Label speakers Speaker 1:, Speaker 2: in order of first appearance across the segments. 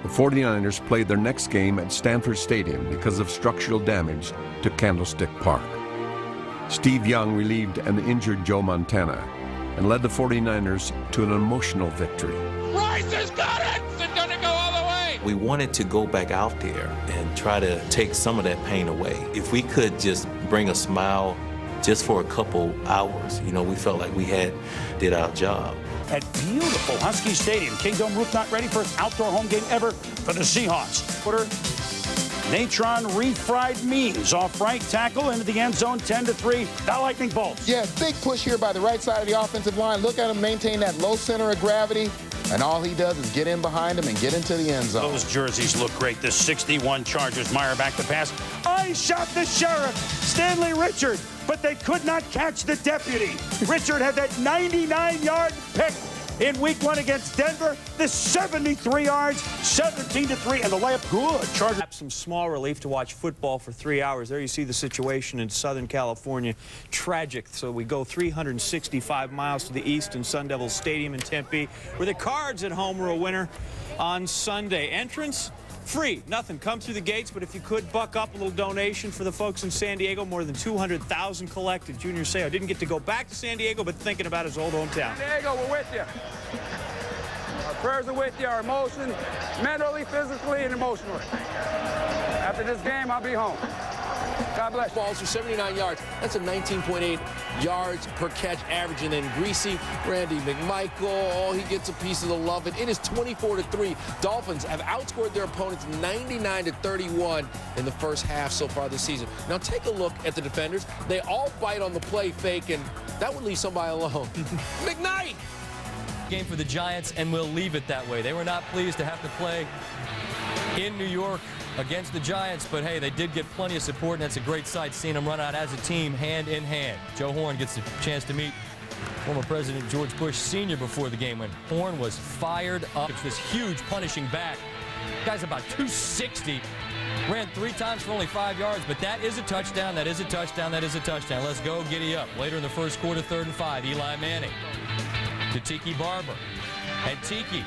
Speaker 1: The 49ers played their next game at Stanford Stadium because of structural damage to Candlestick Park. Steve Young relieved an injured Joe Montana and led the 49ers to an emotional victory.
Speaker 2: Rice has got it! It's gonna go all the way!
Speaker 3: We wanted to go back out there and try to take some of that pain away. If we could just bring a smile just for a couple hours, we felt like we did our job.
Speaker 4: At beautiful Husky Stadium, Kingdome roof not ready for its outdoor home game ever for the Seahawks. Natron refried memes off right tackle into the end zone, 10-3. The lightning bolts.
Speaker 5: Yeah, big push here by the right side of the offensive line. Look at him maintain that low center of gravity, and all he does is get in behind him and get into the end zone.
Speaker 4: Those jerseys look great. The 61 Chargers. Meyer back to pass. I shot the sheriff, Stanley Richard, but they could not catch the deputy. Richard had that 99-yard pick in week 1 against Denver. The 73 yards, 17-3, and the layup good. Chargers.
Speaker 6: Some small relief to watch football for 3 hours. There you see the situation in Southern California. Tragic. So we go 365 miles to the east in Sun Devil Stadium in Tempe, where the Cards at home were a winner on Sunday. Entrance free, nothing. Come through the gates, but if you could buck up a little donation for the folks in San Diego, more than 200,000 collected. Junior Seau didn't get to go back to San Diego, but thinking about his old hometown.
Speaker 7: San Diego, we're with you. Our prayers are with you, our emotions, mentally, physically, and emotionally. After this game, I'll be home. God bless.
Speaker 8: Balls for 79 yards. That's a 19.8 yards per catch average. And then greasy Randy McMichael. He gets a piece of the love. And it is 24-3. Dolphins have outscored their opponents 99-31 in the first half so far this season. Now take a look at the defenders. They all bite on the play fake, and that would leave somebody alone. McKnight!
Speaker 9: Game for the Giants, and we'll leave it that way. They were not pleased to have to play in New York against the Giants, but hey, they did get plenty of support, and that's a great sight seeing them run out as a team, hand in hand. Joe Horn gets a chance to meet former President George Bush Sr. before the game when Horn was fired up. It's this huge punishing back. Guy's about 260. Ran 3 times for only 5 yards, but that is a touchdown, that is a touchdown, that is a touchdown. Let's go, giddy up. Later in the first quarter, 3rd and 5, Eli Manning to Tiki Barber. And Tiki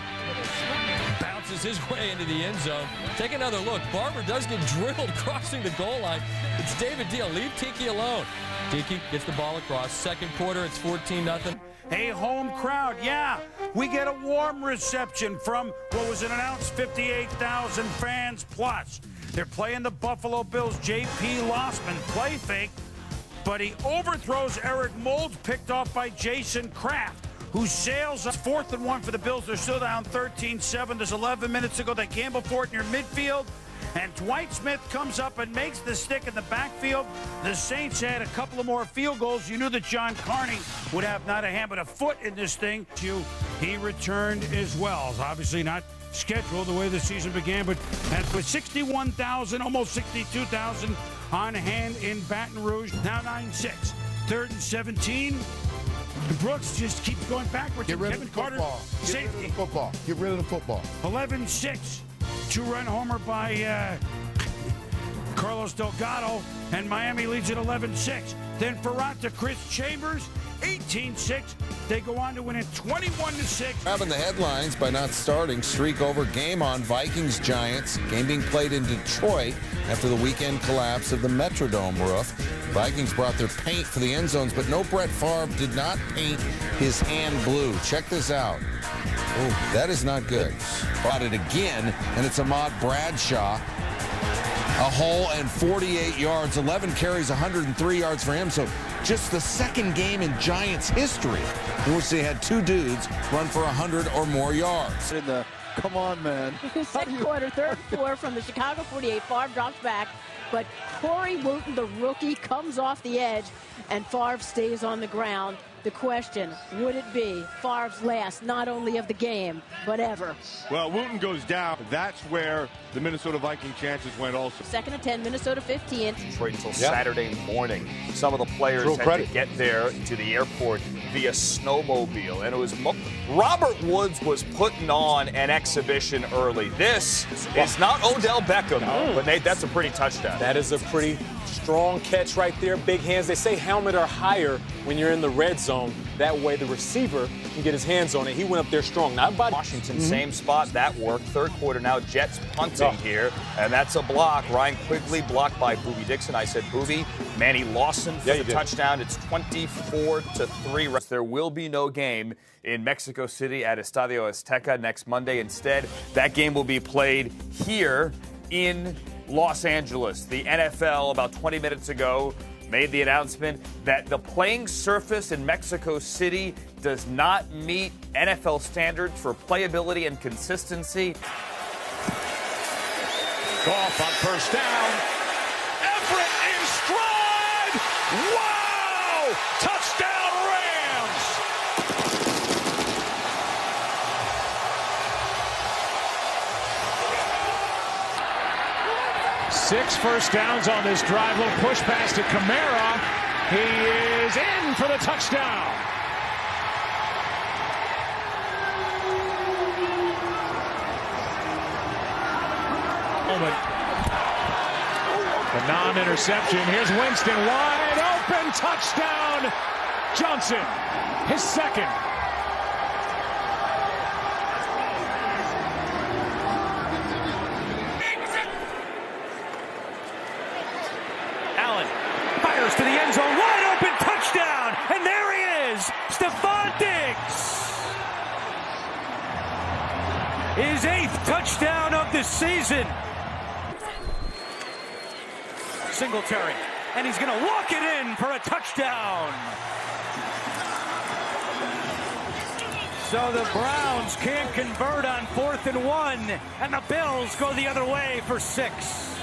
Speaker 9: bounces his way into the end zone. Take another look. Barber does get drilled crossing the goal line. It's David Deal. Leave Tiki alone. Tiki gets the ball across. Second quarter, it's 14-0.
Speaker 4: A home crowd, yeah. We get a warm reception from what was an announced 58,000 fans plus. They're playing the Buffalo Bills. J.P. Lossman, play fake, but he overthrows Eric Mold, picked off by Jason Kraft, who sails up 4th and 1 for the Bills. They're still down 13-7. There's 11 minutes to go. They gamble for it near midfield. And Dwight Smith comes up and makes the stick in the backfield. The Saints had a couple of more field goals. You knew that John Carney would have not a hand but a foot in this thing. He returned as well. It's obviously not scheduled the way the season began, but with 61,000, almost 62,000 on hand in Baton Rouge. Now 9-6. 3rd and 17. Brooks just keeps going backwards.
Speaker 5: Get rid
Speaker 4: Kevin
Speaker 5: of the football.
Speaker 4: Carter,
Speaker 5: Get rid of the football. Get rid of the football.
Speaker 4: 11-6. 2-run homer by Carlos Delgado, and Miami leads at 11-6. Then Farrat to Chris Chambers, 18-6. They go on to win it 21-6.
Speaker 10: Grabbing the headlines by not starting. Streak over game on Vikings Giants. Game being played in Detroit after the weekend collapse of the Metrodome roof. Vikings brought their paint for the end zones, but no Brett Favre did not paint his hand blue. Check this out. Oh, that is not good. Bought it again, and it's Ahmad Bradshaw. A hole and 48 yards, 11 carries, 103 yards for him. So just the second game in Giants history in which they had 2 dudes run for 100 or more yards.
Speaker 5: Come on, man.
Speaker 11: Second quarter, 3rd and 4 from the Chicago 48. Favre drops back, but Corey Wooten, the rookie, comes off the edge, and Favre stays on the ground. The question, would it be Favre's last, not only of the game, but ever?
Speaker 12: Well, Wooten goes down. That's where the Minnesota Viking chances went also.
Speaker 11: 2nd and 10, Minnesota 15.
Speaker 13: Detroit until Saturday morning. Some of the players had to get there to the airport via snowmobile. And it was Robert Woods was putting on an exhibition early. This is not Odell Beckham, but Nate, that's a pretty touchdown.
Speaker 14: That is a pretty strong catch right there. Big hands. They say helmet or higher when you're in the red zone. That way the receiver can get his hands on it. He went up there strong. Not by
Speaker 13: Washington, same spot. That worked. Third quarter now, Jets punting here. And that's a block. Ryan Quigley blocked by Boobie Dixon. I said Boobie. Manny Lawson for the touchdown. It's 24-3. There will be no game in Mexico City at Estadio Azteca next Monday. Instead, that game will be played here in Los Angeles. The NFL, about 20 minutes ago, made the announcement that the playing surface in Mexico City does not meet NFL standards for playability and consistency.
Speaker 2: Goff on first down. Everett in stride. Wow! Touchdown Rams!
Speaker 15: 6 first downs on this drive. Little push pass to Kamara. He is in for the touchdown. The non-interception. Here's Winston wide open. Touchdown. Johnson, his second.
Speaker 16: To the end zone, wide open, touchdown, and there he is, Stephon Diggs. His 8th touchdown of the season. Singletary, and he's going to walk it in for a touchdown. So the Browns can't convert on 4th and 1, and the Bills go the other way for 6.